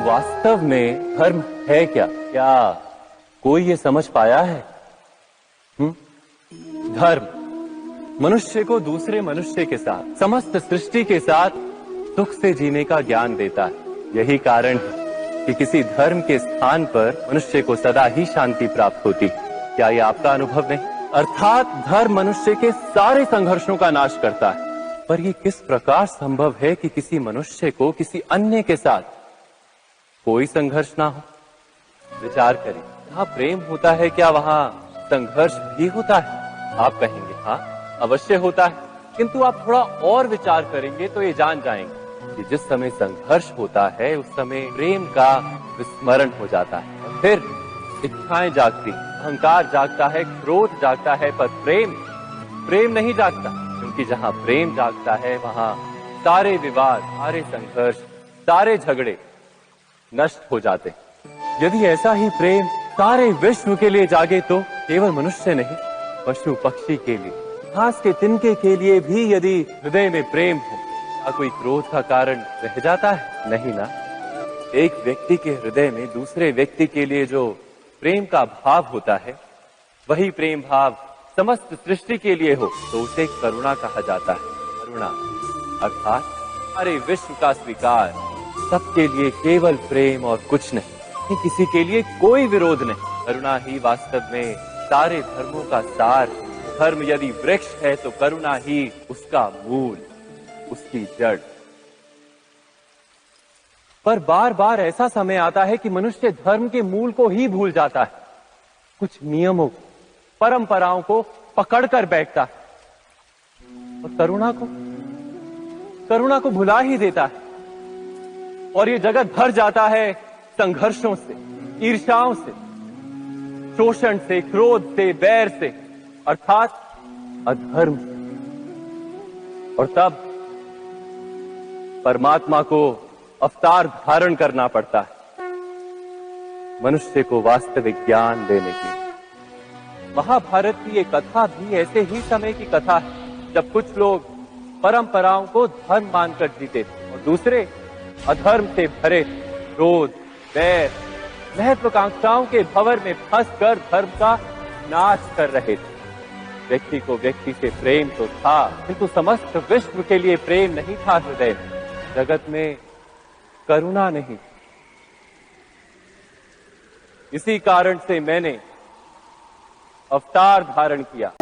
वास्तव में धर्म है क्या? क्या कोई ये समझ पाया है? धर्म मनुष्य को दूसरे मनुष्य के साथ, समस्त सृष्टि के साथ सुख से जीने का ज्ञान देता है। यही कारण है कि किसी धर्म के स्थान पर मनुष्य को सदा ही शांति प्राप्त होती है। क्या ये आपका अनुभव नहीं? अर्थात धर्म मनुष्य के सारे संघर्षों का नाश करता है। पर ये किस प्रकार संभव है कि किसी मनुष्य को किसी अन्य के साथ कोई संघर्ष ना हो? विचार करें, जहां प्रेम होता है क्या वहां संघर्ष भी होता है? आप कहेंगे हाँ अवश्य होता है, किंतु आप थोड़ा और विचार करेंगे तो ये जान जाएंगे कि जिस समय संघर्ष होता है उस समय प्रेम का विस्मरण हो जाता है। और फिर इच्छाएं जागती, अहंकार जागता है, क्रोध जागता है, पर प्रेम नहीं जागता। क्योंकि जहां प्रेम जागता है वहां सारे विवाद, सारे संघर्ष, सारे झगड़े नष्ट हो जाते। यदि ऐसा ही प्रेम सारे विश्व के लिए जागे तो केवल मनुष्य नहीं, पशु पक्षी के लिए, घास के तिनके के लिए भी यदि हृदय में प्रेम हो, क्या कोई क्रोध का कारण रह जाता है? नहीं ना। एक व्यक्ति के हृदय में दूसरे व्यक्ति के लिए जो प्रेम का भाव होता है, वही प्रेम भाव समस्त सृष्टि के लिए हो तो उसे करुणा कहा जाता है। करुणा अर्थात सारे विश्व का स्वीकार, सबके लिए केवल प्रेम और कुछ नहीं, किसी के लिए कोई विरोध नहीं। करुणा ही वास्तव में सारे धर्मों का सार। धर्म यदि वृक्ष है तो करुणा ही उसका मूल, उसकी जड़। पर बार बार ऐसा समय आता है कि मनुष्य धर्म के मूल को ही भूल जाता है, कुछ नियमों, परंपराओं को पकड़कर बैठता है और करुणा को भुला ही देता है। और ये जगत भर जाता है संघर्षों से, ईर्ष्याओं से, शोषण से, क्रोध से, बैर से, अर्थात अधर्म से। और तब परमात्मा को अवतार धारण करना पड़ता है मनुष्य को वास्तविक ज्ञान देने के लिए। महाभारत की ये कथा भी ऐसे ही समय की कथा है जब कुछ लोग परंपराओं को धर्म मानकर जीते थे और दूसरे अधर्म से भरे क्रोध, बैर, महत्वाकांक्षाओं के भंवर में फंसकर धर्म का नाश कर रहे थे। व्यक्ति को व्यक्ति से प्रेम तो था, किंतु समस्त विश्व के लिए प्रेम नहीं था हृदय में। जगत में करुणा नहीं। इसी कारण से मैंने अवतार धारण किया।